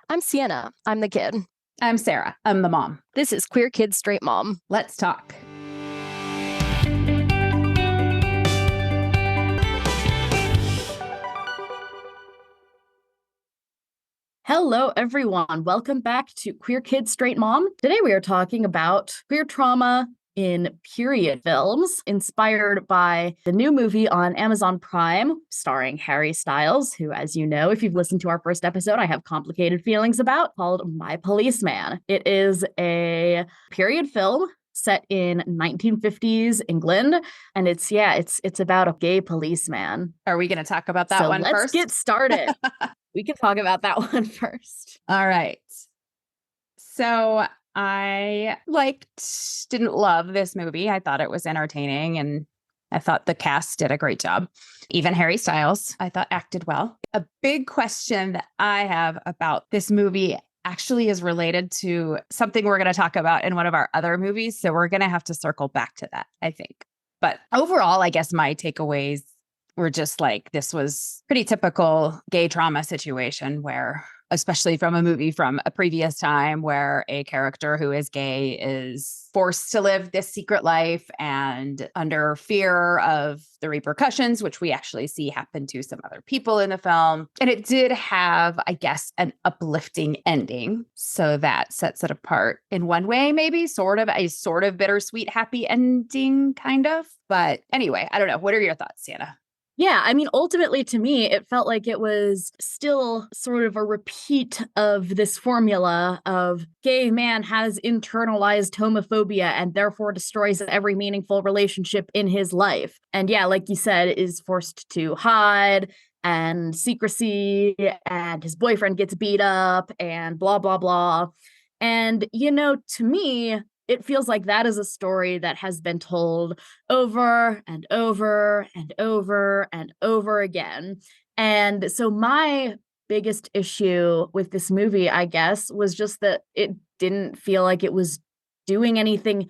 I'm Sienna. I'm the kid. I'm Sarah. I'm the mom. This is Queer Kid Straight Mom. Let's talk. Hello, everyone. Welcome back to Queer Kid Straight Mom. Today we are talking about queer trauma in period films, inspired by the new movie on Amazon Prime, starring Harry Styles, who, as you know, if you've listened to our first episode, I have complicated feelings about, called My Policeman. It is a period film set in 1950s England, and it's about a gay policeman. Are we going to talk about that one first? Let's get started. We can talk about that one first. All right. So I didn't love this movie. I thought it was entertaining and I thought the cast did a great job. Even Harry Styles, I thought acted well. A big question that I have about this movie actually is related to something we're going to talk about in one of our other movies. So we're going to have to circle back to that, I think. But overall, I guess my takeaways were just this was pretty typical gay trauma situation where, especially from a movie from a previous time where a character who is gay is forced to live this secret life and under fear of the repercussions, which we actually see happen to some other people in the film. And it did have, I guess, an uplifting ending. So that sets it apart in one way, maybe a sort of bittersweet, happy ending, kind of. But anyway, I don't know. What are your thoughts, Sienna? Yeah, I mean, ultimately to me, it felt like it was still sort of a repeat of this formula of gay man has internalized homophobia and therefore destroys every meaningful relationship in his life. And yeah, like you said, is forced to hide and secrecy, and his boyfriend gets beat up and blah, blah, blah. And, to me, it feels like that is a story that has been told over and over and over and over again. And so my biggest issue with this movie, I guess, was just that it didn't feel like it was doing anything.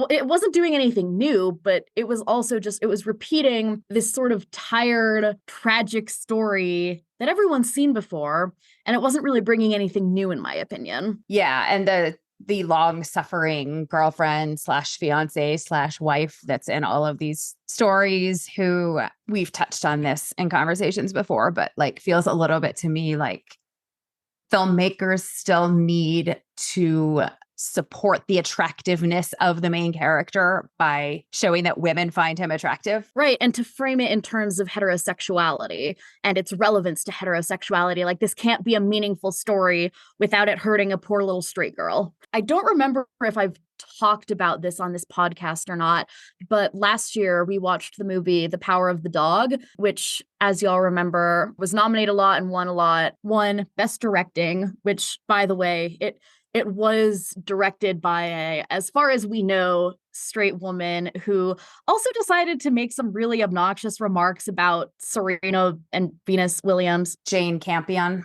It wasn't doing anything new, but it was also it was repeating this sort of tired, tragic story that everyone's seen before. And it wasn't really bringing anything new, in my opinion. Yeah. And the long-suffering girlfriend / fiance / wife that's in all of these stories, who we've touched on this in conversations before, but feels a little bit to me like filmmakers still need to support the attractiveness of the main character by showing that women find him attractive. Right. And to frame it in terms of heterosexuality and its relevance to heterosexuality. This can't be a meaningful story without it hurting a poor little straight girl. I don't remember if I've talked about this on this podcast or not, but last year we watched the movie The Power of the Dog, which, as y'all remember, was nominated a lot and won a lot. Won Best Directing, which, by the way, it was directed by as far as we know, straight woman who also decided to make some really obnoxious remarks about Serena and Venus Williams. Jane Campion.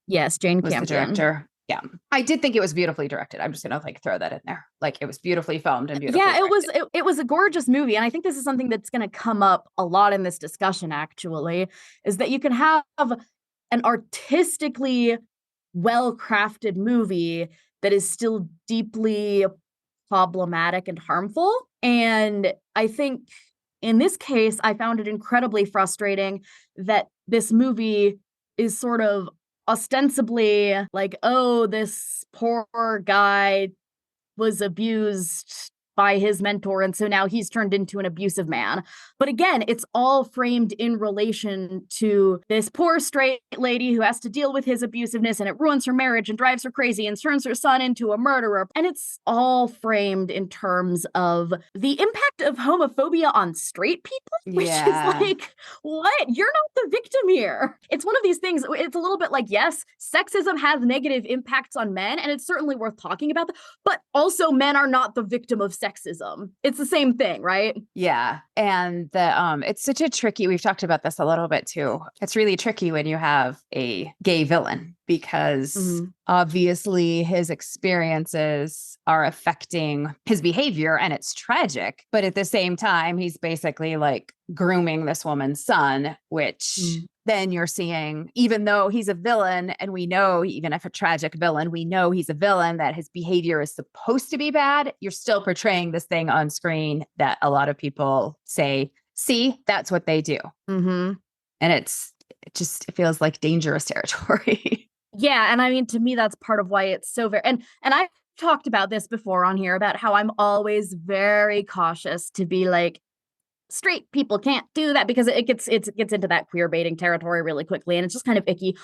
Yes, Jane was Campion. The director. Yeah. I did think it was beautifully directed. I'm just going to throw that in there. It was beautifully filmed and beautifully directed. It was a gorgeous movie. And I think this is something that's going to come up a lot in this discussion, actually, is that you can have an artistically well-crafted movie that is still deeply problematic and harmful. And I think in this case, I found it incredibly frustrating that this movie is sort of ostensibly oh, this poor guy was abused by his mentor, and so now he's turned into an abusive man. But again, it's all framed in relation to this poor straight lady who has to deal with his abusiveness, and it ruins her marriage and drives her crazy and turns her son into a murderer. And it's all framed in terms of the impact of homophobia on straight people, which is what? You're not the victim here. It's one of these things. It's a little bit yes, sexism has negative impacts on men, and it's certainly worth talking about that, but also men are not the victim of sexism. It's the same thing, right? Yeah. And it's such a tricky, we've talked about this a little bit too. It's really tricky when you have a gay villain because obviously his experiences are affecting his behavior and it's tragic. But at the same time, he's basically like grooming this woman's son, which then you're seeing, even though he's a villain, and we know, even if a tragic villain, we know he's a villain, that his behavior is supposed to be bad. You're still portraying this thing on screen that a lot of people say, see, that's what they do. And it feels like dangerous territory. Yeah. And I mean, to me, that's part of why it's so very, and I've talked about this before on here about how I'm always very cautious to be like, straight people can't do that, because it gets into that queer baiting territory really quickly. And it's just kind of icky.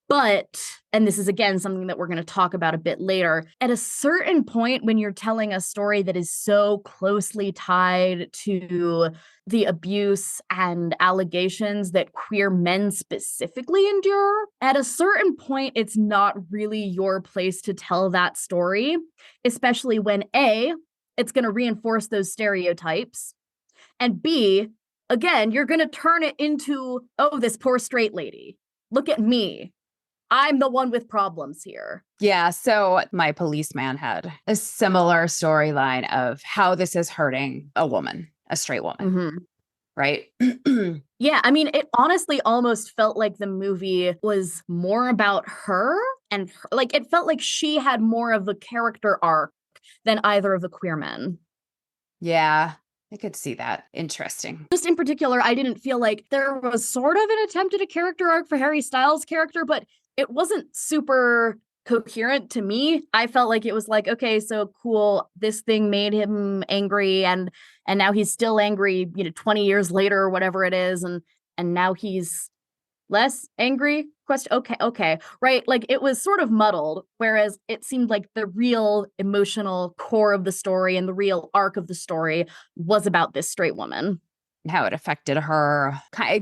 But, and this is again something that we're going to talk about a bit later, at a certain point when you're telling a story that is so closely tied to the abuse and allegations that queer men specifically endure, at a certain point, it's not really your place to tell that story, especially when A, it's going to reinforce those stereotypes, and B, again, you're going to turn it into, oh, this poor straight lady. Look at me. I'm the one with problems here. Yeah. So my policeman had a similar storyline of how this is hurting a woman, a straight woman. Right. Yeah. I mean, it honestly almost felt like the movie was more about her, and like it felt like she had more of a character arc than either of the queer men. Yeah. I could see that. Interesting. Just in particular, I didn't feel like there was sort of an attempt at a character arc for Harry Styles' character, but it wasn't super coherent to me. I felt like it was like, okay, so cool, this thing made him angry, and now he's still angry, 20 years later or whatever it is, and now he's less angry? Okay. Right? Like, it was sort of muddled, whereas it seemed like the real emotional core of the story and the real arc of the story was about this straight woman. How it affected her.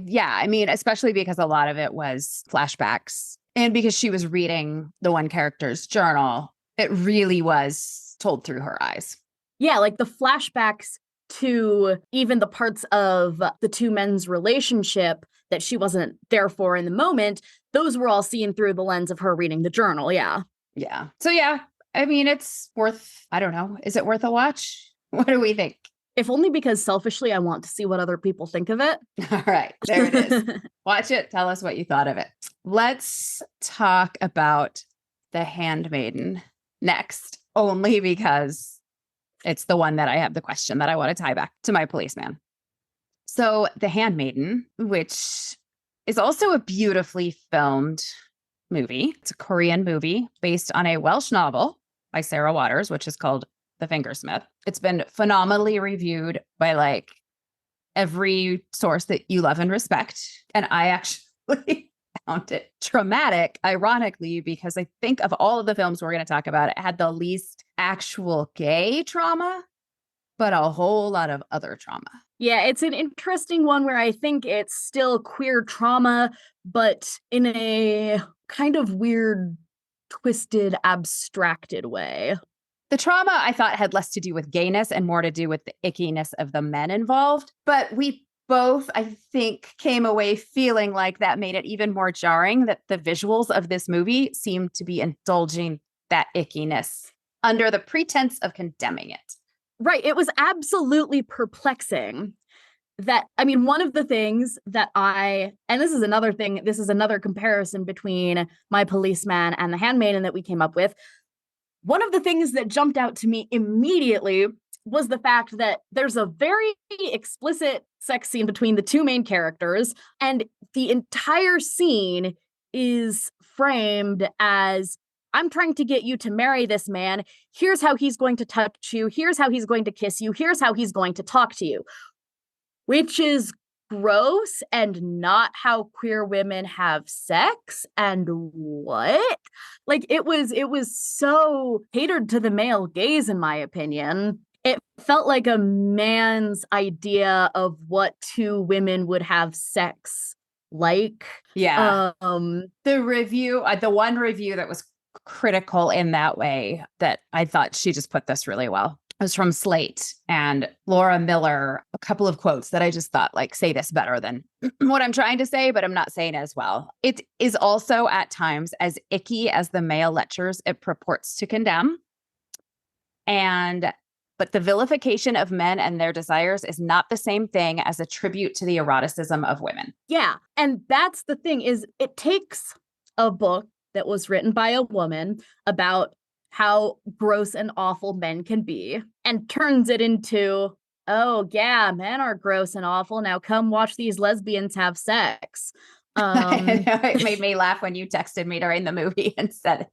Yeah, I mean, especially because a lot of it was flashbacks. And because she was reading the one character's journal, it really was told through her eyes. Yeah, like the flashbacks to even the parts of the two men's relationship that she wasn't there for in the moment, those were all seen through the lens of her reading the journal. Yeah. Yeah. So, yeah, I mean, it's worth, I don't know, is it worth a watch? What do we think? If only because selfishly, I want to see what other people think of it. All right, there it is. Watch it. Tell us what you thought of it. Let's talk about The Handmaiden next, only because it's the one that I have the question that I want to tie back to my policeman. So The Handmaiden, which is also a beautifully filmed movie. It's a Korean movie based on a Welsh novel by Sarah Waters, which is called The Fingersmith. It's been phenomenally reviewed by like every source that you love and respect. And I actually found it traumatic, ironically, because I think of all of the films we're going to talk about, it had the least actual gay trauma, but a whole lot of other trauma. Yeah, it's an interesting one where I think it's still queer trauma, but in a kind of weird, twisted, abstracted way. The trauma, I thought, had less to do with gayness and more to do with the ickiness of the men involved. But we both, I think, came away feeling like that made it even more jarring, that the visuals of this movie seemed to be indulging that ickiness under the pretense of condemning it. Right. It was absolutely perplexing. That, I mean, one of the things that and this is another comparison between My Policeman and The Handmaiden that we came up with. One of the things that jumped out to me immediately was the fact that there's a very explicit sex scene between the two main characters, and the entire scene is framed as, I'm trying to get you to marry this man. Here's how he's going to touch you. Here's how he's going to kiss you. Here's how he's going to talk to you, which is gross and not how queer women have sex. And what? Like, it was so catered to the male gaze, in my opinion. It felt like a man's idea of what two women would have sex like. Yeah. The review, the one review that was critical in that way, that I thought she just put this really well. It was from Slate and Laura Miller, a couple of quotes that I just thought like say this better than what I'm trying to say, but I'm not saying as well. It is also at times as icky as the male lectures it purports to condemn. But the vilification of men and their desires is not the same thing as a tribute to the eroticism of women. Yeah. And that's the thing is it takes a book that was written by a woman about how gross and awful men can be and turns it into, oh yeah, men are gross and awful. Now come watch these lesbians have sex. It made me laugh when you texted me during the movie and said,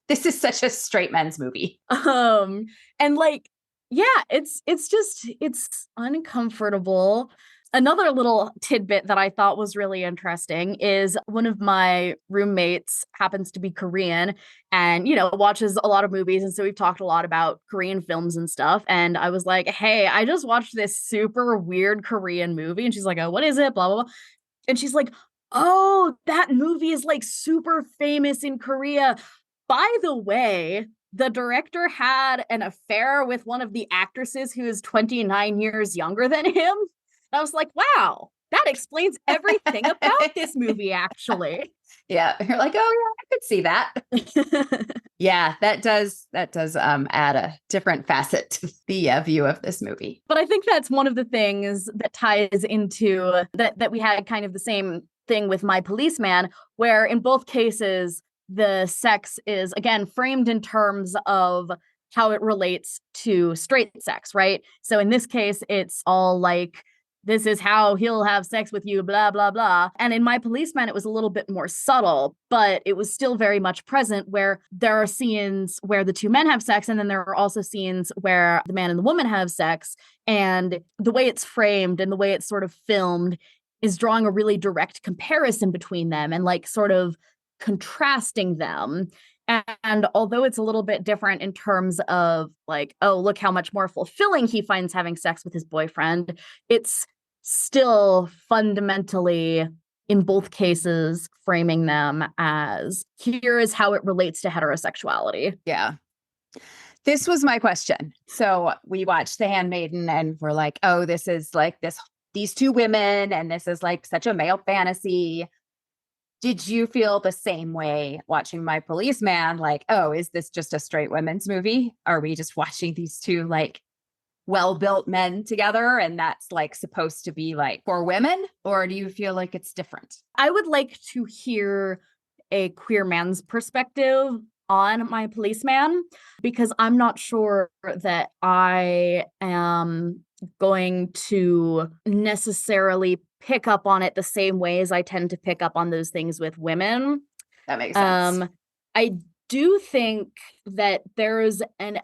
this is such a straight men's movie. And like, yeah, it's uncomfortable. Another little tidbit that I thought was really interesting is one of my roommates happens to be Korean and, watches a lot of movies. And so we've talked a lot about Korean films and stuff. And I was like, hey, I just watched this super weird Korean movie. And she's like, oh, what is it? Blah, blah, blah. And she's like, oh, that movie is like super famous in Korea. By the way, the director had an affair with one of the actresses who is 29 years younger than him. I was like, wow, that explains everything about this movie, actually. Yeah. You're like, oh yeah, I could see that. Yeah, that does add a different facet to the view of this movie. But I think that's one of the things that ties into that we had kind of the same thing with My Policeman, where in both cases, the sex is, again, framed in terms of how it relates to straight sex, right? So in this case, it's all like, this is how he'll have sex with you, blah, blah, blah. And in My Policeman, it was a little bit more subtle, but it was still very much present where there are scenes where the two men have sex. And then there are also scenes where the man and the woman have sex. And the way it's framed and the way it's sort of filmed is drawing a really direct comparison between them and like sort of contrasting them. And although it's a little bit different in terms of like, oh, look how much more fulfilling he finds having sex with his boyfriend, it's still fundamentally, in both cases, framing them as here is how it relates to heterosexuality. Yeah. This was my question. So we watched The Handmaiden and we're like, oh, this is like these two women and this is like such a male fantasy. Did you feel the same way watching My Policeman? Like, oh, is this just a straight women's movie? Are we just watching these two like well-built men together and that's like supposed to be like for women? Or do you feel like it's different? I would like to hear a queer man's perspective on My Policeman because I'm not sure that I am going to necessarily pick up on it the same way as I tend to pick up on those things with women. That makes sense. I do think that there's an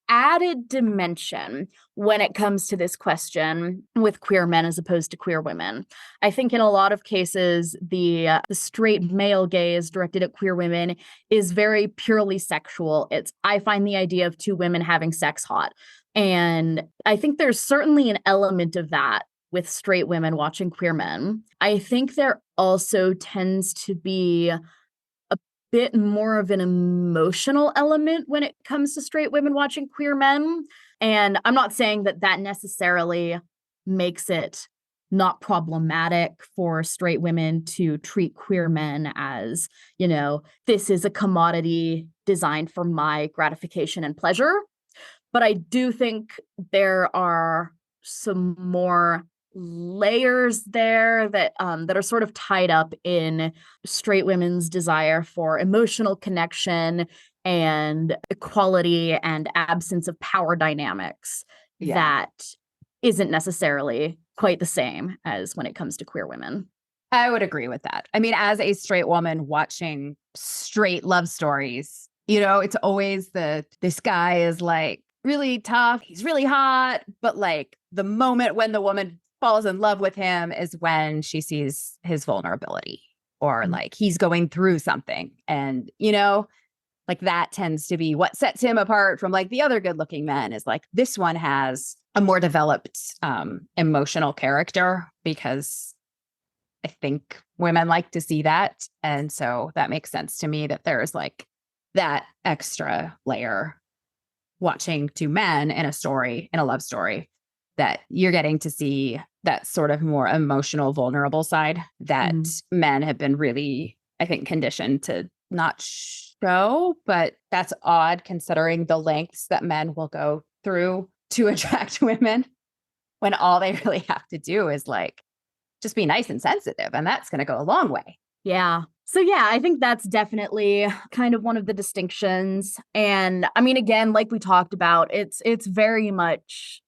added dimension when it comes to this question with queer men as opposed to queer women. I think in a lot of cases, the straight male gaze directed at queer women is very purely sexual. I find the idea of two women having sex hot. And I think there's certainly an element of that with straight women watching queer men. I think there also tends to be bit more of an emotional element when it comes to straight women watching queer men. And I'm not saying that that necessarily makes it not problematic for straight women to treat queer men as, this is a commodity designed for my gratification and pleasure. But I do think there are some more layers there that are sort of tied up in straight women's desire for emotional connection and equality and absence of power dynamics that isn't necessarily quite the same as when it comes to queer women. I would agree with that. I mean, as a straight woman watching straight love stories, it's always this guy is like really tough, he's really hot, but like the moment when the woman falls in love with him is when she sees his vulnerability or like he's going through something. And, like that tends to be what sets him apart from like the other good looking men is like this one has a more developed emotional character because I think women like to see that. And so that makes sense to me that there's like that extra layer watching two men in a story, in a love story, that you're getting to see that sort of more emotional, vulnerable side that men have been really, I think, conditioned to not show. But that's odd considering the lengths that men will go through to attract women when all they really have to do is like just be nice and sensitive. And that's going to go a long way. Yeah. So yeah, I think that's definitely kind of one of the distinctions. And I mean, again, like we talked about, it's very much,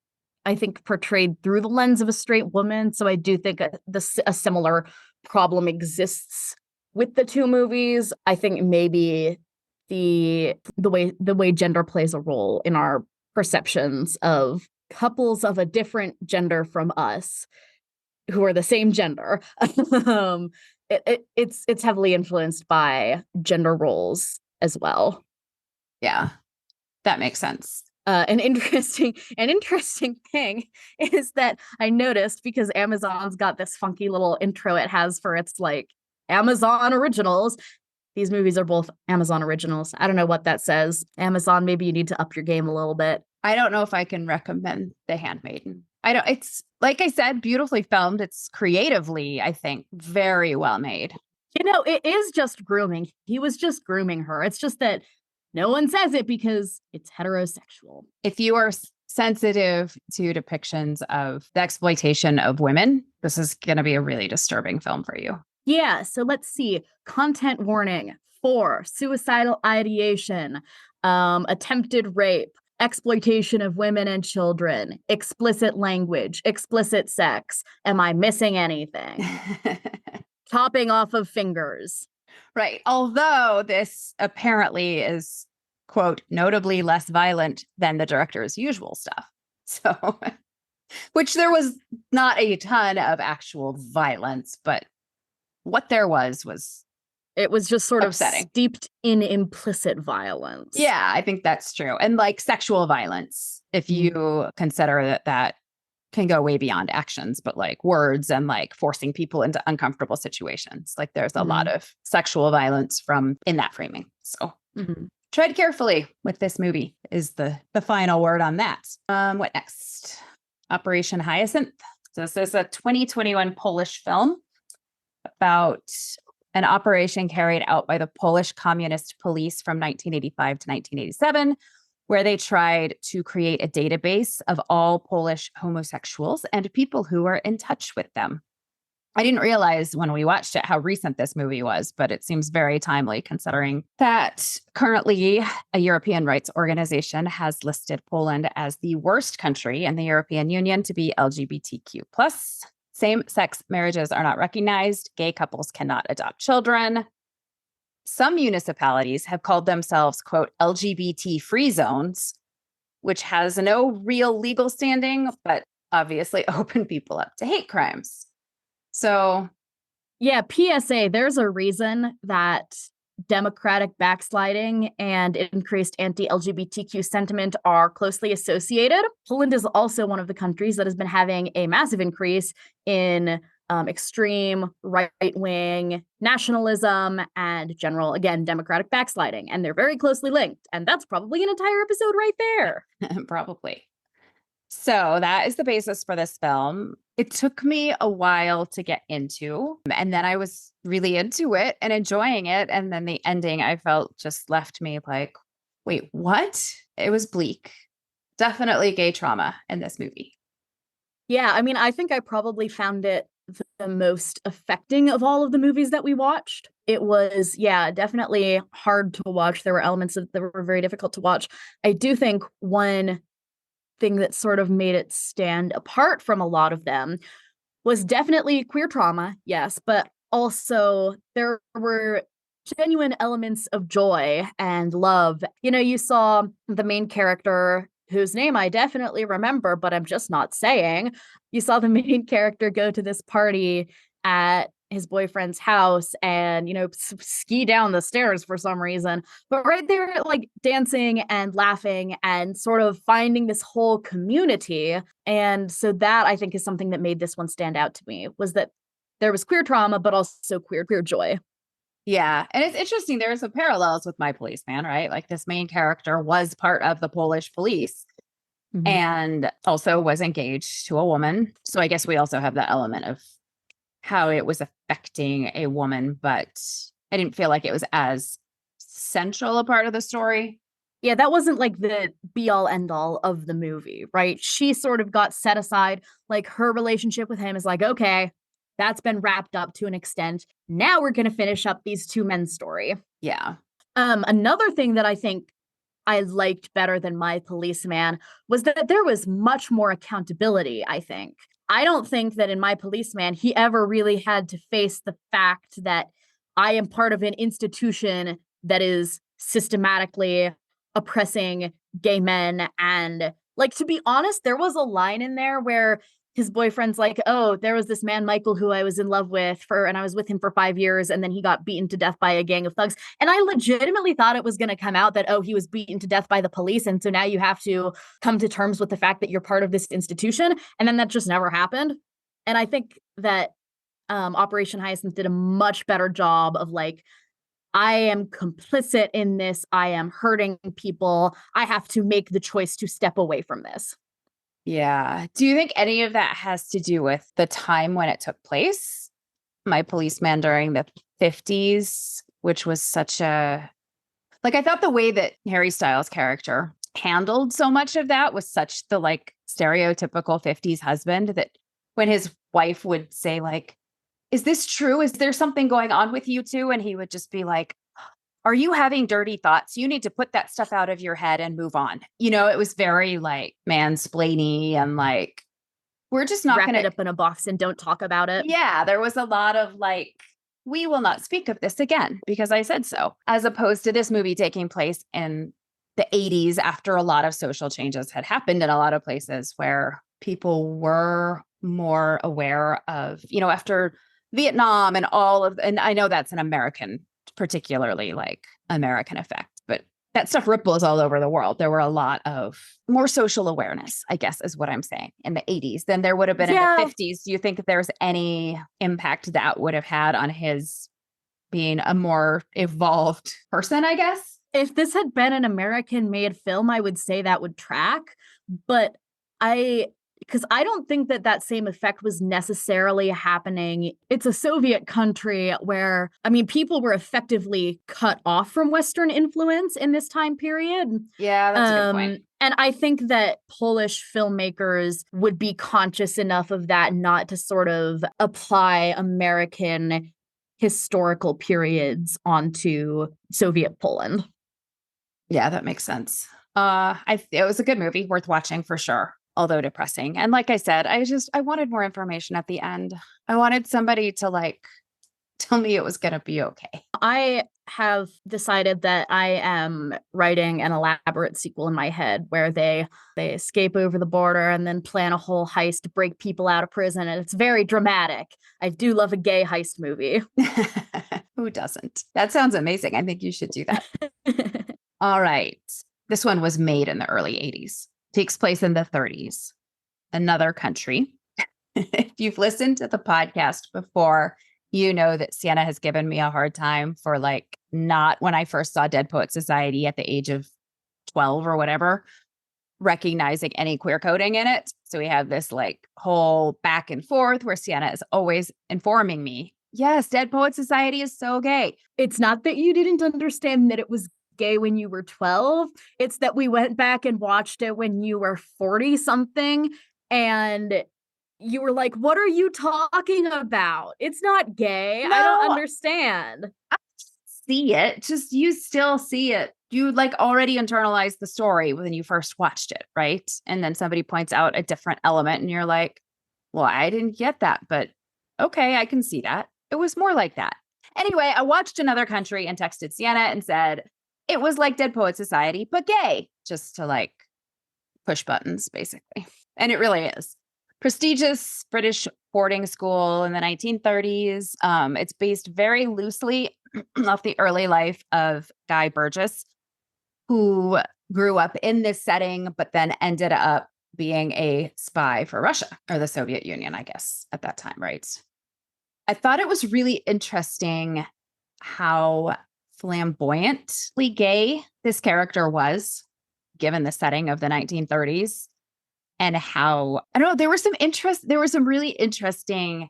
I think, portrayed through the lens of a straight woman. So I do think a similar problem exists with the two movies. I think maybe the way gender plays a role in our perceptions of couples of a different gender from us who are the same gender. It's heavily influenced by gender roles as well. Yeah, that makes sense. An interesting thing is that I noticed, because Amazon's got this funky little intro it has for its like Amazon originals. These movies are both Amazon originals. I don't know what that says. Amazon, maybe you need to up your game a little bit. I don't know if I can recommend The Handmaiden. It's like I said, beautifully filmed. It's creatively, I think, very well made. You know, it is just grooming. He was just grooming her. It's just that no one says it because it's heterosexual. If you are sensitive to depictions of the exploitation of women, this is going to be a really disturbing film for you. Yeah, so let's see. Content warning for suicidal ideation, attempted rape, exploitation of women and children, explicit language, explicit sex. Am I missing anything? Topping off of fingers. Right. Although this apparently is, quote, notably less violent than the director's usual stuff. So, which there was not a ton of actual violence, but what there was it was just sort upsetting. Of steeped in implicit violence. Yeah, I think that's true. And like sexual violence, if you consider that can go way beyond actions, but like words and like forcing people into uncomfortable situations. Like there's a lot of sexual violence from in that framing. So tread carefully with this movie is the final word on that. What next? Operation Hyacinth. So this is a 2021 Polish film about an operation carried out by the Polish Communist Police from 1985 to 1987, where they tried to create a database of all Polish homosexuals and people who were in touch with them. I didn't realize when we watched it how recent this movie was, but it seems very timely considering that currently a European rights organization has listed Poland as the worst country in the European Union to be LGBTQ+. Same-sex marriages are not recognized. Gay couples cannot adopt children. Some municipalities have called themselves, quote, LGBT-free zones, which has no real legal standing, but obviously open people up to hate crimes. So, yeah, PSA, there's a reason that democratic backsliding and increased anti-LGBTQ sentiment are closely associated. Poland is also one of the countries that has been having a massive increase in extreme right-wing nationalism and general, again, democratic backsliding. And they're very closely linked. And that's probably an entire episode right there. Probably. So that is the basis for this film. It took me a while to get into, and then I was really into it and enjoying it. And then the ending, I felt just left me like, wait, what? It was bleak. Definitely gay trauma in this movie. Yeah, I mean, I think I probably found it the most affecting of all of the movies that we watched. It was, yeah, definitely hard to watch. There were elements that were very difficult to watch. I do think one thing that sort of made it stand apart from a lot of them was definitely queer trauma, yes, but also there were genuine elements of joy and love. You know, you saw the main character, whose name I definitely remember, but I'm just not saying. You saw the main character go to this party at his boyfriend's house and, you know, ski down the stairs for some reason. But right there, like dancing and laughing and sort of finding this whole community. And so that I think is something that made this one stand out to me, was that there was queer trauma, but also queer joy. Yeah. And it's interesting. There's some parallels with My Policeman, right? Like this main character was part of the Polish police and also was engaged to a woman. So I guess we also have that element of how it was affecting a woman, but I didn't feel like it was as central a part of the story. Yeah, that wasn't like the be all end all of the movie, right? She sort of got set aside. Like her relationship with him is like, okay, that's been wrapped up to an extent. Now we're going to finish up these two men's story. Yeah. Another thing that I think I liked better than My Policeman was that there was much more accountability, I think. I don't think that in My Policeman, he ever really had to face the fact that I am part of an institution that is systematically oppressing gay men. And like, to be honest, there was a line in there where his boyfriend's like, oh, there was this man, Michael, who I was in love with and I was with him for 5 years. And then he got beaten to death by a gang of thugs. And I legitimately thought it was going to come out that, oh, he was beaten to death by the police. And so now you have to come to terms with the fact that you're part of this institution. And then that just never happened. And I think that Operation Hyacinth did a much better job of like, I am complicit in this. I am hurting people. I have to make the choice to step away from this. Yeah. Do you think any of that has to do with the time when it took place? My Policeman during the 50s, which was such a, like, I thought the way that Harry Styles' character handled so much of that was such the like stereotypical 50s husband that when his wife would say like, is this true? Is there something going on with you two? And he would just be like, are you having dirty thoughts? You need to put that stuff out of your head and move on. You know, it was very like mansplaining and like, we're just not going to wrap it up in a box and don't talk about it. Yeah, there was a lot of like, we will not speak of this again because I said so, as opposed to this movie taking place in the 80s after a lot of social changes had happened in a lot of places where people were more aware of, you know, after Vietnam and and I know that's an American, particularly like American effect, but that stuff ripples all over the world. There were a lot of more social awareness, I guess, is what I'm saying, in the 80s than there would have been in the 50s. Do you think that there's any impact that would have had on his being a more evolved person, I guess? If this had been an American-made film, I would say that would track. But because I don't think that same effect was necessarily happening. It's a Soviet country where, I mean, people were effectively cut off from Western influence in this time period. Yeah, that's a good point. And I think that Polish filmmakers would be conscious enough of that not to sort of apply American historical periods onto Soviet Poland. Yeah, that makes sense. It was a good movie, worth watching for sure, although depressing. And like I said, I wanted more information at the end. I wanted somebody to like tell me it was going to be okay. I have decided that I am writing an elaborate sequel in my head where they escape over the border and then plan a whole heist to break people out of prison. And it's very dramatic. I do love a gay heist movie. Who doesn't? That sounds amazing. I think you should do that. All right. This one was made in the early 80s. Takes place in the 30s. Another country. If you've listened to the podcast before, you know that Sienna has given me a hard time for like not when I first saw Dead Poet Society at the age of 12 or whatever, recognizing any queer coding in it. So we have this like whole back and forth where Sienna is always informing me, yes, Dead Poet Society is so gay. It's not that you didn't understand that it was gay when you were 12. It's that we went back and watched it when you were 40 something and you were like, what are you talking about? It's not gay. No, I don't understand. I see it. Just you still see it. You like already internalized the story when you first watched it, right? And then somebody points out a different element and you're like, well, I didn't get that, but okay, I can see that. It was more like that. Anyway, I watched Another Country and texted Sienna and said, it was like Dead Poet Society, but gay, just to like push buttons, basically. And it really is. Prestigious British boarding school in the 1930s. It's based very loosely off the early life of Guy Burgess, who grew up in this setting, but then ended up being a spy for Russia or the Soviet Union, I guess, at that time, right? I thought it was really interesting how flamboyantly gay this character was, given the setting of the 1930s, and how, I don't know, there were some really interesting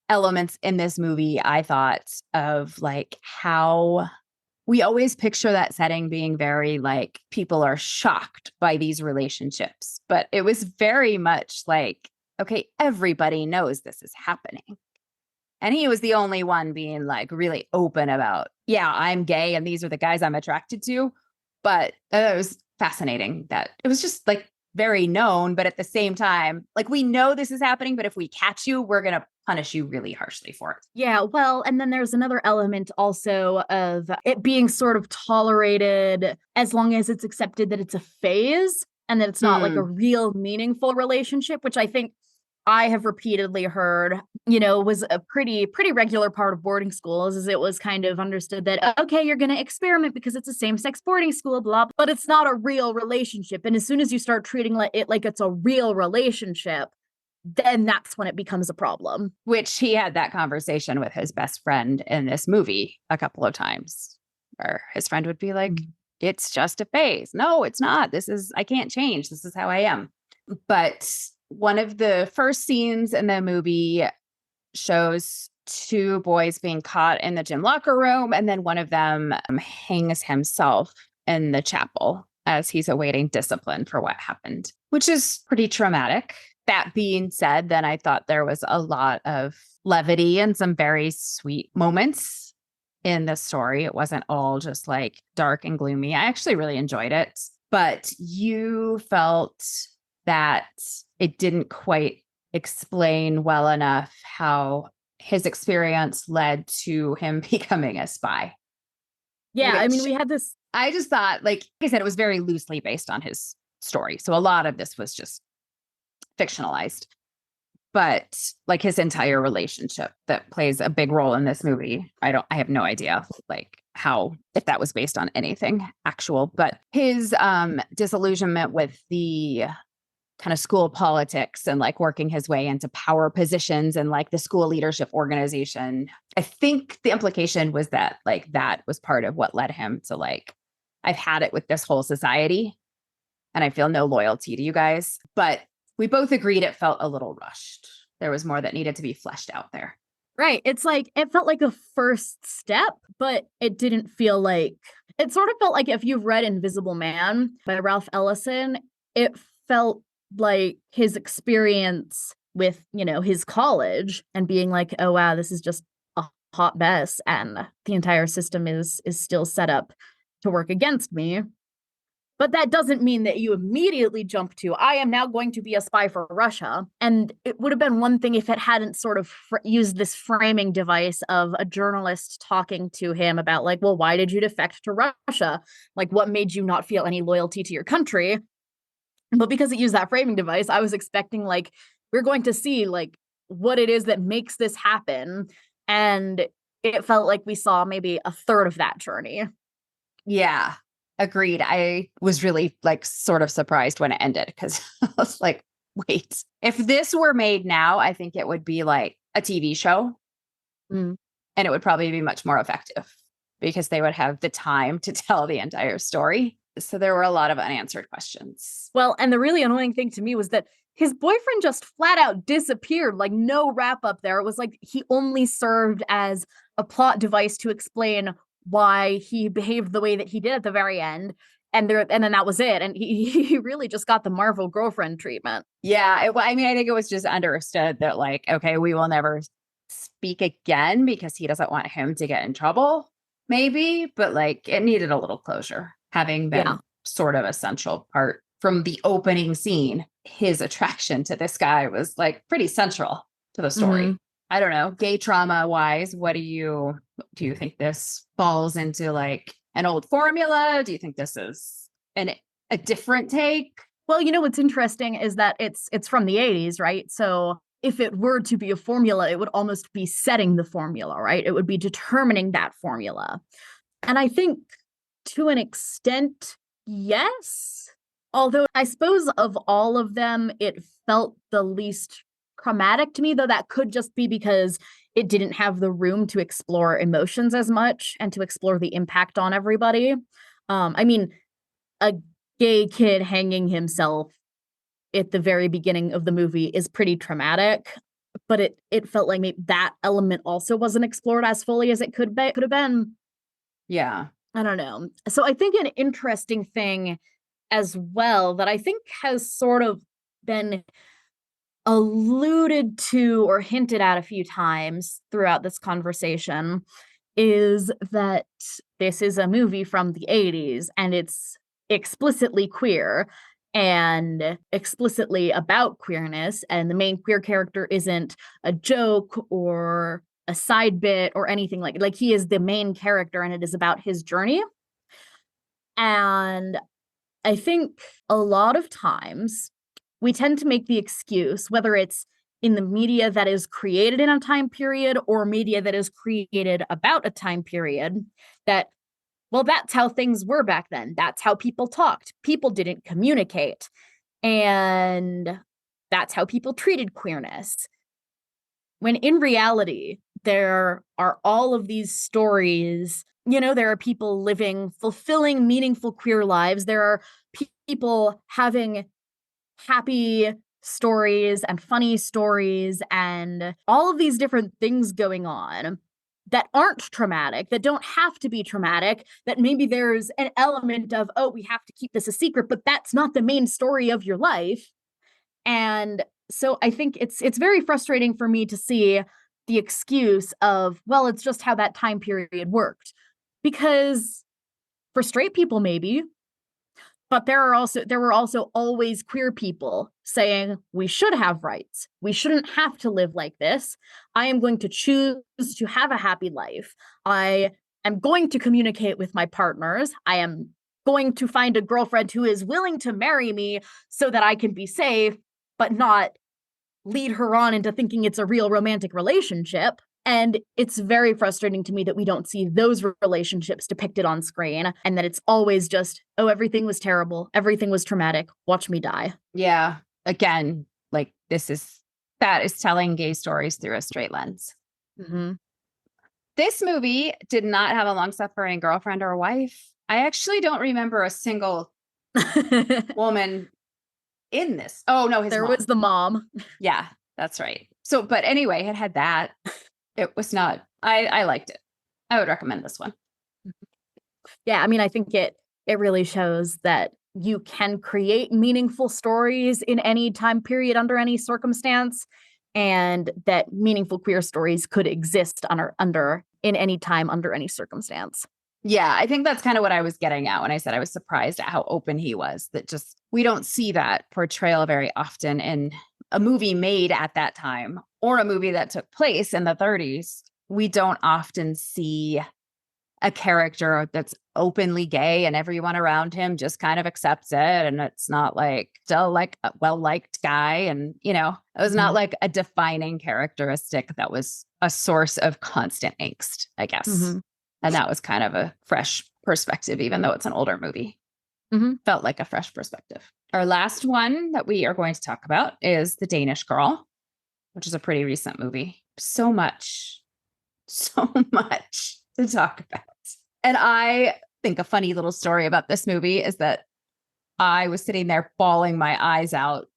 elements in this movie, I thought, of like how we always picture that setting being very like people are shocked by these relationships, but it was very much like, okay, everybody knows this is happening. And he was the only one being like really open about, yeah, I'm gay and these are the guys I'm attracted to. But it was fascinating that it was just like very known, but at the same time, like we know this is happening, but if we catch you, we're going to punish you really harshly for it. Yeah, well, and then there's another element also of it being sort of tolerated as long as it's accepted that it's a phase and that it's not like a real meaningful relationship, which I think I have repeatedly heard, was a pretty regular part of boarding schools, is it was kind of understood that, okay, you're going to experiment because it's a same-sex boarding school, blah, but it's not a real relationship. And as soon as you start treating it like it's a real relationship, then that's when it becomes a problem. Which he had that conversation with his best friend in this movie a couple of times, where his friend would be like, it's just a phase. No, it's not. I can't change. This is how I am. But one of the first scenes in the movie shows two boys being caught in the gym locker room, and then one of them hangs himself in the chapel as he's awaiting discipline for what happened, which is pretty traumatic. That being said, then I thought there was a lot of levity and some very sweet moments in the story. It wasn't all just like dark and gloomy. I actually really enjoyed it, but you felt that it didn't quite explain well enough how his experience led to him becoming a spy. Yeah, I mean, we had this. I just thought, like I said, it was very loosely based on his story. So a lot of this was just fictionalized. But like his entire relationship that plays a big role in this movie, I have no idea like how, if that was based on anything actual, but his disillusionment with the kind of school politics and like working his way into power positions and like the school leadership organization. I think the implication was that like that was part of what led him to like, I've had it with this whole society and I feel no loyalty to you guys. But we both agreed it felt a little rushed. There was more that needed to be fleshed out there. Right. It's like, it felt like a first step, but it didn't feel like, it sort of felt like if you've read Invisible Man by Ralph Ellison, it felt like his experience with, his college and being like, oh, wow, this is just a hot mess. And the entire system is still set up to work against me. But that doesn't mean that you immediately jump to, I am now going to be a spy for Russia. And it would have been one thing if it hadn't sort of used this framing device of a journalist talking to him about like, well, why did you defect to Russia? Like, what made you not feel any loyalty to your country? But because it used that framing device, I was expecting like, we're going to see like what it is that makes this happen. And it felt like we saw maybe a third of that journey. Yeah. Agreed. I was really like sort of surprised when it ended because I was like, wait, if this were made now, I think it would be like a TV show and it would probably be much more effective because they would have the time to tell the entire story. So there were a lot of unanswered questions. Well, and the really annoying thing to me was that his boyfriend just flat out disappeared, like no wrap up there. It was like he only served as a plot device to explain why he behaved the way that he did at the very end. And then that was it. And he really just got the Marvel girlfriend treatment. Yeah. I think it was just understood that like, okay, we will never speak again because he doesn't want him to get in trouble, maybe. But like it needed a little closure, having been sort of a central part from the opening scene. His attraction to this guy was like pretty central to the story. Mm-hmm. I don't know, gay trauma wise, do you think this falls into like an old formula? Do you think this is a different take? Well, what's interesting is that it's from the 80s, right? So if it were to be a formula, it would almost be setting the formula, right? It would be determining that formula. And I think to an extent, yes. Although I suppose of all of them, it felt the least traumatic to me, though that could just be because it didn't have the room to explore emotions as much and to explore the impact on everybody. I mean, a gay kid hanging himself at the very beginning of the movie is pretty traumatic, but it felt like maybe that element also wasn't explored as fully as it could have been. Yeah. I don't know. So I think an interesting thing as well that I think has sort of been alluded to or hinted at a few times throughout this conversation is that this is a movie from the 80s and it's explicitly queer and explicitly about queerness, and the main queer character isn't a joke or a side bit or anything like he is the main character and it is about his journey. And I think a lot of times we tend to make the excuse, whether it's in the media that is created in a time period or media that is created about a time period, that, well, that's how things were back then. That's how people talked. People didn't communicate. And that's how people treated queerness. When in reality, there are all of these stories. There are people living fulfilling, meaningful queer lives. There are people having happy stories and funny stories and all of these different things going on that aren't traumatic, that don't have to be traumatic, that maybe there's an element of, oh, we have to keep this a secret, but that's not the main story of your life. And so I think it's very frustrating for me to see the excuse of, well, it's just how that time period worked. Because for straight people, maybe, but there were also always queer people saying we should have rights. We shouldn't have to live like this. I am going to choose to have a happy life. I am going to communicate with my partners. I am going to find a girlfriend who is willing to marry me so that I can be safe, but not lead her on into thinking it's a real romantic relationship. And it's very frustrating to me that we don't see those relationships depicted on screen and that it's always just, oh, everything was terrible. Everything was traumatic. Watch me die. Yeah. Again, like that is telling gay stories through a straight lens. Mm-hmm. This movie did not have a long-suffering girlfriend or wife. I actually don't remember a single woman in this. Oh, no, there mom. was the mom. Yeah, that's right. So, but anyway, it had that. It was not, I liked it. I would recommend this one. Yeah, I mean, I think it really shows that you can create meaningful stories in any time period under any circumstance, and that meaningful queer stories could exist in any time under any circumstance. Yeah, I think that's kind of what I was getting at when I said I was surprised at how open he was, that just we don't see that portrayal very often in a movie made at that time or a movie that took place in the 30s. We don't often see a character that's openly gay and everyone around him just kind of accepts it. And it's not like still like a well-liked guy. And, it was not like a defining characteristic that was a source of constant angst, I guess. Mm-hmm. And that was kind of a fresh perspective, even though it's an older movie. Mm-hmm. Felt like a fresh perspective. Our last one that we are going to talk about is The Danish Girl, which is a pretty recent movie. So much to talk about. And I think a funny little story about this movie is that I was sitting there bawling my eyes out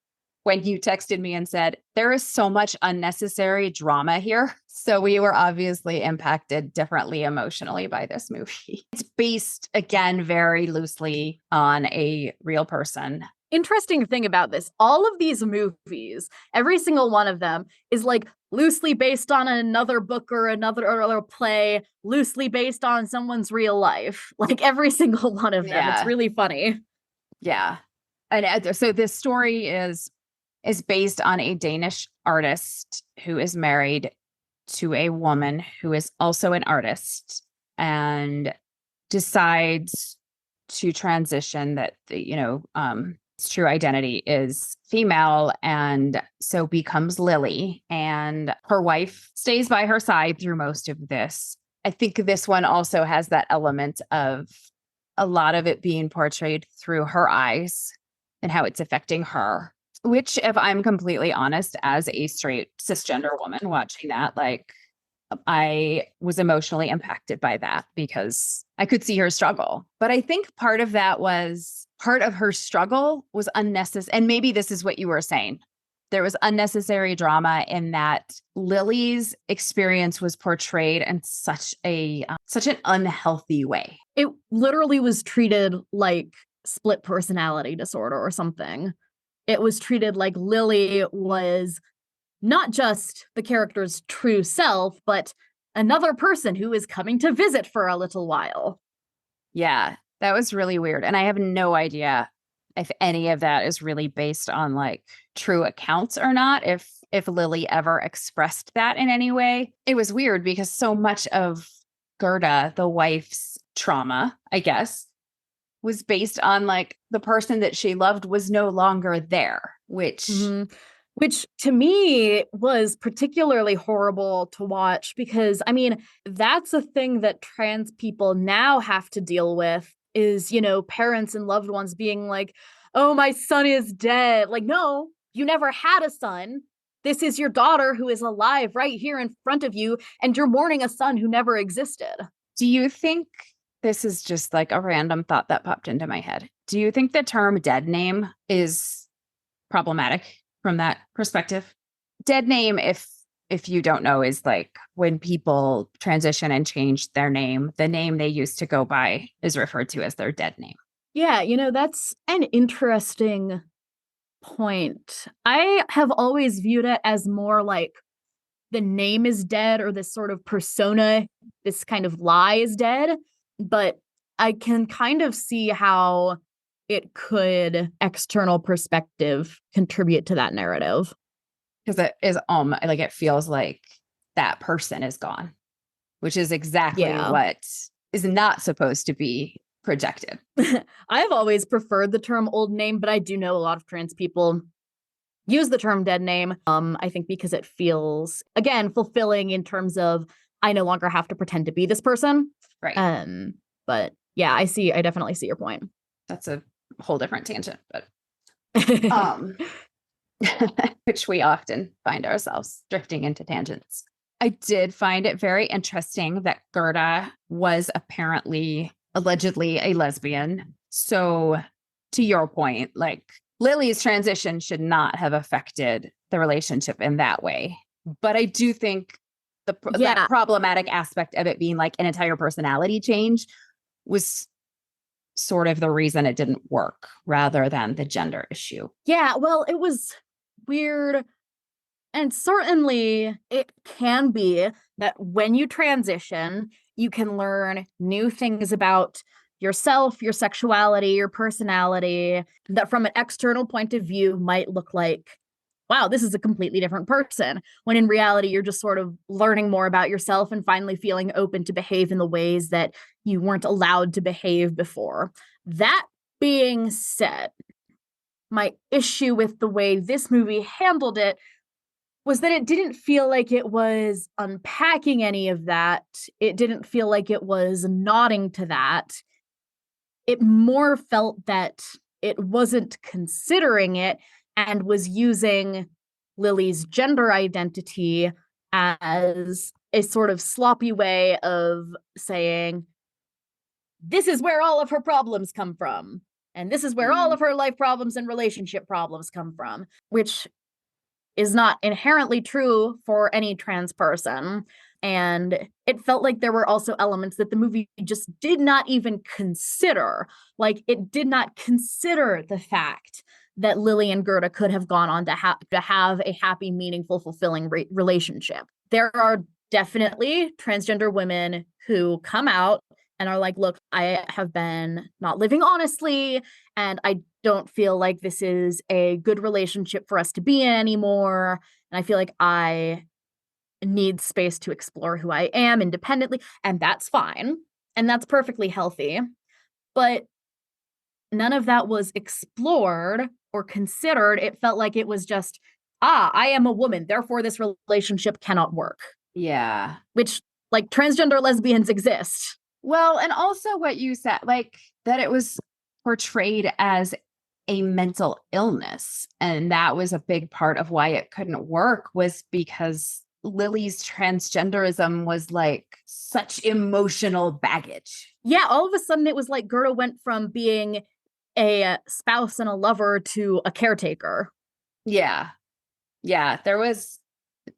when you texted me and said, there is so much unnecessary drama here. So we were obviously impacted differently emotionally by this movie. It's based, again, very loosely on a real person. Interesting thing about this, all of these movies, every single one of them is like loosely based on another book or another play, loosely based on someone's real life. Like every single one of them. Yeah. It's really funny. Yeah. And so this story is based on a Danish artist who is married to a woman who is also an artist and decides to transition that, its true identity is female, and so becomes Lily, and her wife stays by her side through most of this. I think this one also has that element of a lot of it being portrayed through her eyes and how it's affecting her, which, if I'm completely honest, as a straight cisgender woman watching that, like, I was emotionally impacted by that because I could see her struggle. But I think part of her struggle was unnecessary. And maybe this is what you were saying. There was unnecessary drama in that Lily's experience was portrayed in such an unhealthy way. It literally was treated like split personality disorder or something. It was treated like Lily was not just the character's true self, but another person who is coming to visit for a little while. Yeah, that was really weird. And I have no idea if any of that is really based on like true accounts or not, if Lily ever expressed that in any way. It was weird because so much of Gerda, the wife's trauma, I guess, was based on like the person that she loved was no longer there, which to me was particularly horrible to watch because, I mean, that's a thing that trans people now have to deal with is, parents and loved ones being like, oh, my son is dead. Like, no, you never had a son. This is your daughter who is alive right here in front of you, and you're mourning a son who never existed. Do you think, this is just like a random thought that popped into my head, do you think the term dead name is problematic from that perspective? Dead name, if you don't know, is like when people transition and change their name, the name they used to go by is referred to as their dead name. Yeah, that's an interesting point. I have always viewed it as more like the name is dead, or this sort of persona, this kind of lie is dead. But I can kind of see how it could, external perspective, contribute to that narrative. Because it is like it feels like that person is gone, which is exactly what is not supposed to be projected. I've always preferred the term old name, but I do know a lot of trans people use the term dead name. I think because it feels, again, fulfilling in terms of I no longer have to pretend to be this person. Right. But yeah, I definitely see your point. That's a whole different tangent, but which we often find ourselves drifting into tangents. I did find it very interesting that Gerda was allegedly a lesbian. So to your point, like Lily's transition should not have affected the relationship in that way. But I do think that problematic aspect of it being like an entire personality change was sort of the reason it didn't work rather than the gender issue. Yeah, well, it was weird. And certainly it can be that when you transition, you can learn new things about yourself, your sexuality, your personality, that from an external point of view might look like, wow, this is a completely different person. When in reality, you're just sort of learning more about yourself and finally feeling open to behave in the ways that you weren't allowed to behave before. That being said, my issue with the way this movie handled it was that it didn't feel like it was unpacking any of that. It didn't feel like it was nodding to that. It more felt that it wasn't considering it and was using Lily's gender identity as a sort of sloppy way of saying, this is where all of her problems come from. And this is where all of her life problems and relationship problems come from, which is not inherently true for any trans person. And it felt like there were also elements that the movie just did not even consider. Like, it did not consider the fact that Lily and Gerda could have gone on to have a happy, meaningful, fulfilling relationship. There are definitely transgender women who come out and are like, look, I have been not living honestly, and I don't feel like this is a good relationship for us to be in anymore. And I feel like I need space to explore who I am independently. And that's fine. And that's perfectly healthy. But none of that was explored or considered. It felt like it was just, I am a woman, therefore this relationship cannot work. Yeah. Which, like, transgender lesbians exist. Well, and also what you said, like that it was portrayed as a mental illness. And that was a big part of why it couldn't work, was because Lily's transgenderism was like such emotional baggage. Yeah, all of a sudden it was like Gerda went from being a spouse and a lover to a caretaker. Yeah. Yeah. There was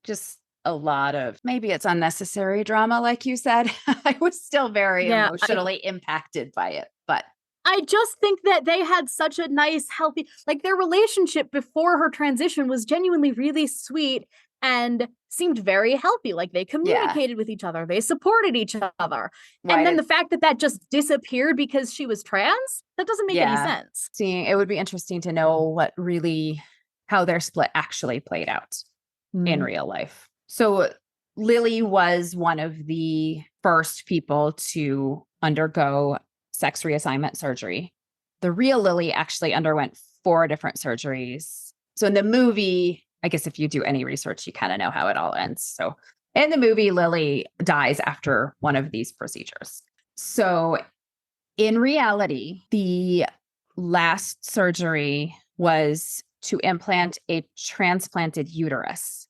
just a lot of, maybe it's unnecessary drama, like you said. I was still very emotionally impacted by it, but I just think that they had such a nice, healthy, like their relationship before her transition was genuinely really sweet and seemed very healthy. Like they communicated with each other, they supported each other. Right. And then the fact that that just disappeared because she was trans, that doesn't make any sense. It would be interesting to know how their split actually played out in real life. So Lily was one of the first people to undergo sex reassignment surgery. The real Lily actually underwent 4 different surgeries. So in the movie, I guess if you do any research, you kind of know how it all ends. So in the movie, Lily dies after one of these procedures. So in reality, the last surgery was to implant a transplanted uterus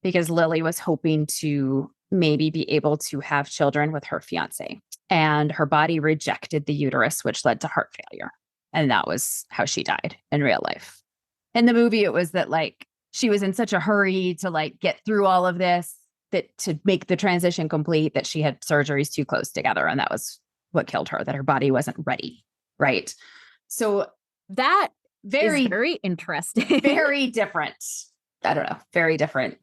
because Lily was hoping to maybe be able to have children with her fiance. And her body rejected the uterus, which led to heart failure. And that was how she died in real life. In the movie, it was that like she was in such a hurry to like get through all of this, that to make the transition complete, that she had surgeries too close together. And that was what killed her, that her body wasn't ready. Right. So that is very interesting. Very different. I don't know. Very different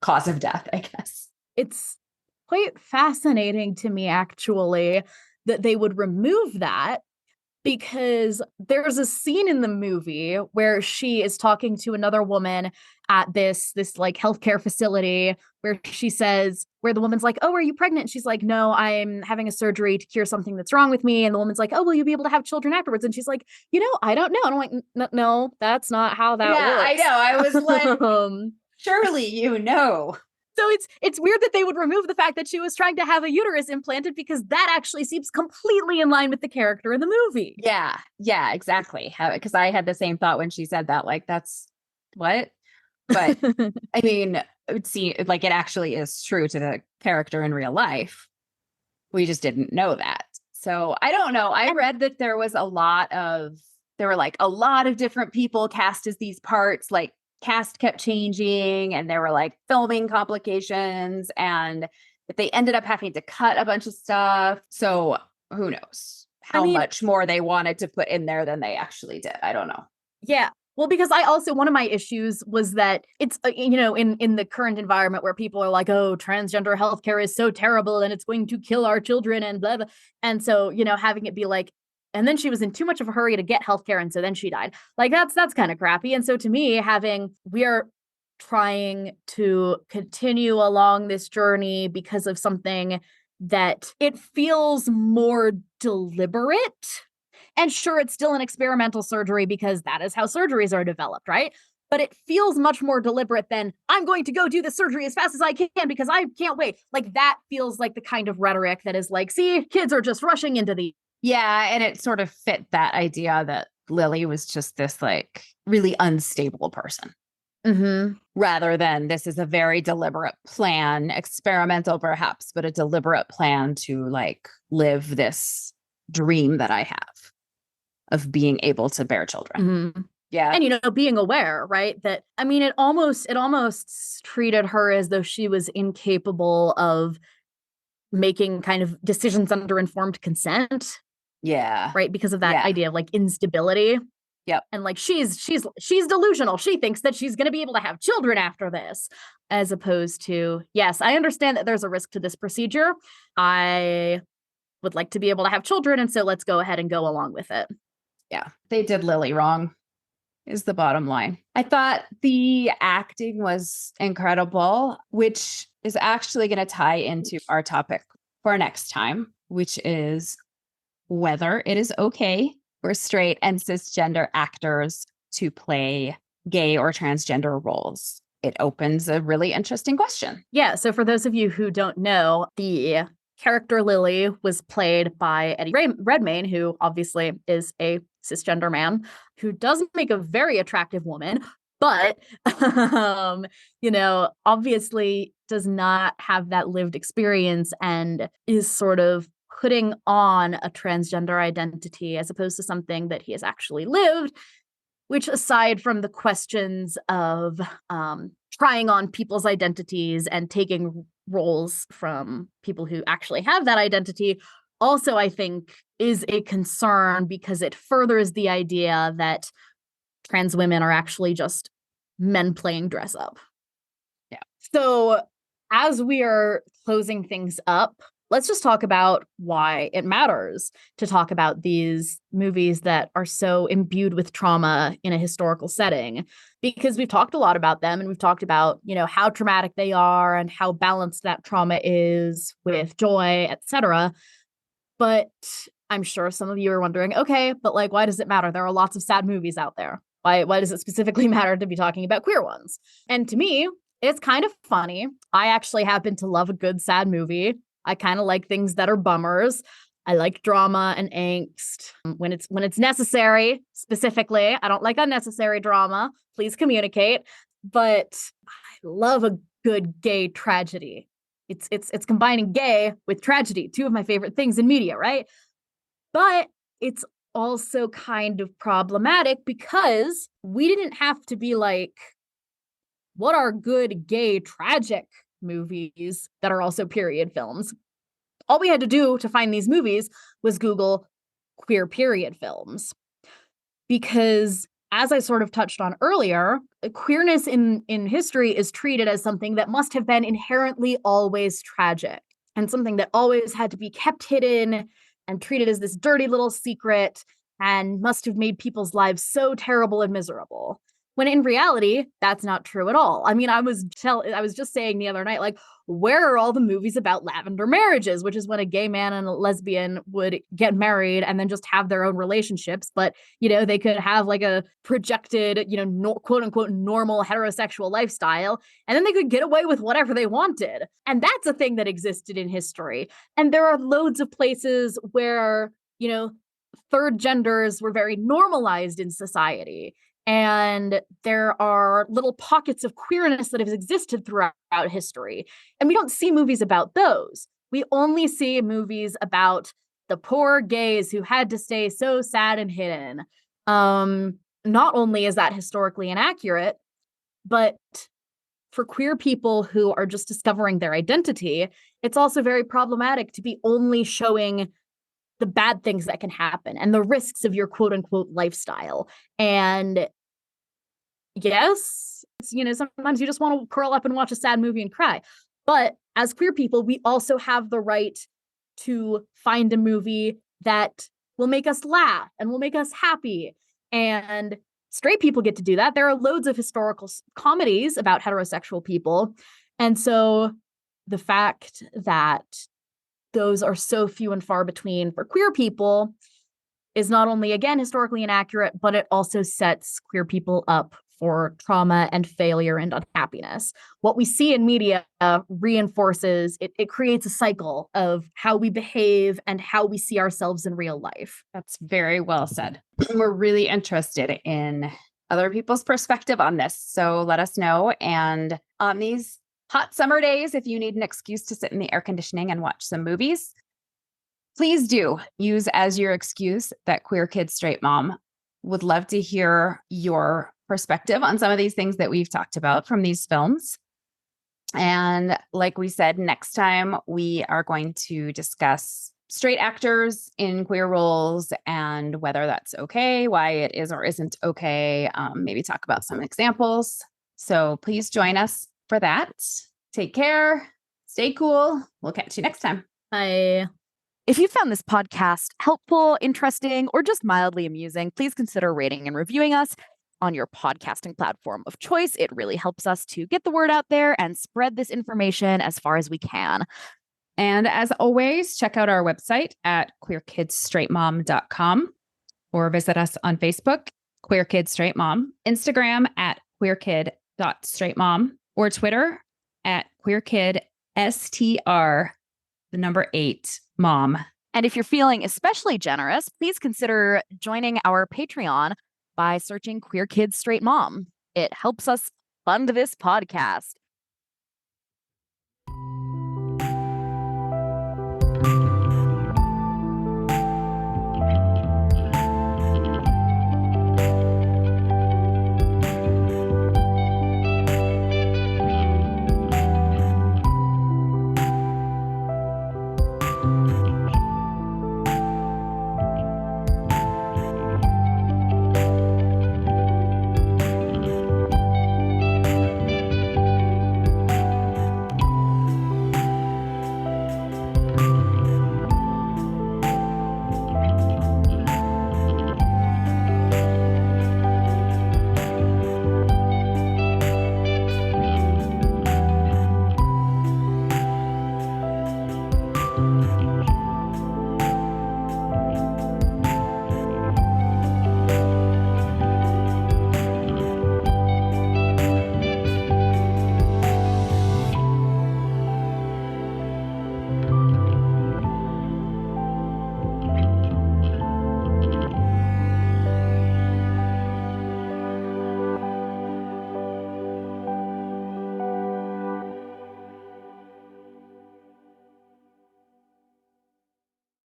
cause of death, I guess. It's quite fascinating to me, actually, that they would remove that, because there's a scene in the movie where she is talking to another woman at this like healthcare facility where the woman's like, "Oh, are you pregnant?" And she's like, "No, I'm having a surgery to cure something that's wrong with me." And the woman's like, "Oh, will you be able to have children afterwards?" And she's like, "I don't know." And I'm like, "No, that's not how that works." I know. I was like, surely you know. So it's weird that they would remove the fact that she was trying to have a uterus implanted, because that actually seems completely in line with the character in the movie. Yeah, exactly. Because I had the same thought when she said that, like, that's what? But I mean, it would seem like it actually is true to the character in real life. We just didn't know that. So I don't know. I read that there were like a lot of different people cast as these parts, like cast kept changing and there were like filming complications and that they ended up having to cut a bunch of stuff. So who knows how much more they wanted to put in there than they actually did. I don't know. Yeah. Well, because one of my issues was that it's, in the current environment where people are like, "Oh, transgender healthcare is so terrible and it's going to kill our children and blah, blah." And so, having it be like, and then she was in too much of a hurry to get healthcare, and so then she died. Like that's kind of crappy. And so to me, we are trying to continue along this journey because of something that it feels more deliberate. And sure, it's still an experimental surgery because that is how surgeries are developed, right? But it feels much more deliberate than, "I'm going to go do the surgery as fast as I can because I can't wait." Like that feels like the kind of rhetoric that is like, "See, kids are just rushing into the..." Yeah, and it sort of fit that idea that Lily was just this like really unstable person. Rather than this is a very deliberate plan, experimental perhaps, but a deliberate plan to like live this dream that I have of being able to bear children. Yeah. And, being aware, right? That, it almost treated her as though she was incapable of making kind of decisions under informed consent. Yeah. Right. Because of that idea of like instability. Yep. And like, she's delusional. She thinks that she's going to be able to have children after this, as opposed to, yes, I understand that there's a risk to this procedure. I would like to be able to have children. And so let's go ahead and go along with it. Yeah. They did Lily wrong is the bottom line. I thought the acting was incredible, which is actually going to tie into our topic for next time, which is whether it is okay for straight and cisgender actors to play gay or transgender roles. It opens a really interesting question. Yeah. So for those of you who don't know, the character Lily was played by Eddie Redmayne, who obviously is a cisgender man who does make a very attractive woman. but obviously does not have that lived experience and is sort of putting on a transgender identity as opposed to something that he has actually lived, which, aside from the questions of trying on people's identities and taking roles from people who actually have that identity, also I think is a concern because it furthers the idea that trans women are actually just men playing dress up. Yeah. So as we are closing things up, let's just talk about why it matters to talk about these movies that are so imbued with trauma in a historical setting, because we've talked a lot about them and we've talked about, how traumatic they are and how balanced that trauma is with joy, etc. But I'm sure some of you are wondering, okay, but like, why does it matter? There are lots of sad movies out there. Why does it specifically matter to be talking about queer ones? And to me, it's kind of funny. I actually happen to love a good sad movie. I kind of like things that are bummers. I like drama and angst when it's necessary. Specifically, I don't like unnecessary drama. Please communicate. But I love a good gay tragedy. It's combining gay with tragedy, two of my favorite things in media, right? But it's also kind of problematic because we didn't have to be like, what are good gay tragic movies that are also period films? All we had to do to find these movies was Google queer period films. Because as I sort of touched on earlier, queerness in history is treated as something that must have been inherently always tragic and something that always had to be kept hidden and treated as this dirty little secret and must have made people's lives so terrible and miserable. When in reality, that's not true at all. I mean, I was just saying the other night, like, where are all the movies about lavender marriages, which is when a gay man and a lesbian would get married and then just have their own relationships. But, they could have like a projected, quote unquote, normal heterosexual lifestyle. And then they could get away with whatever they wanted. And that's a thing that existed in history. And there are loads of places where, third genders were very normalized in society. And there are little pockets of queerness that have existed throughout history. And we don't see movies about those. We only see movies about the poor gays who had to stay so sad and hidden. Not only is that historically inaccurate, but for queer people who are just discovering their identity, it's also very problematic to be only showing the bad things that can happen and the risks of your quote unquote lifestyle. And yes, sometimes you just want to curl up and watch a sad movie and cry. But as queer people, we also have the right to find a movie that will make us laugh and will make us happy. And straight people get to do that. There are loads of historical comedies about heterosexual people. And so the fact that those are so few and far between for queer people is not only, again, historically inaccurate, but it also sets queer people up for trauma and failure and unhappiness. What we see in media reinforces, it creates a cycle of how we behave and how we see ourselves in real life. That's very well said. We're really interested in other people's perspective on this. So let us know. And on these hot summer days, if you need an excuse to sit in the air conditioning and watch some movies, please do use as your excuse that Queer Kid Straight Mom. Would love to hear your perspective on some of these things that we've talked about from these films. And like we said, next time we are going to discuss straight actors in queer roles and whether that's okay, why it is or isn't okay, maybe talk about some examples. So please join us for that. Take care. Stay cool. We'll catch you next time. Bye. If you found this podcast helpful, interesting, or just mildly amusing, please consider rating and reviewing us on your podcasting platform of choice. It really helps us to get the word out there and spread this information as far as we can. And as always, check out our website at queerkidsstraightmom.com or visit us on Facebook, Queer Kid Straight Mom, Instagram at queerkid.straightmom, or Twitter at queerkidstr8mom. And if you're feeling especially generous, please consider joining our Patreon by searching Queer Kids Straight Mom. It helps us fund this podcast.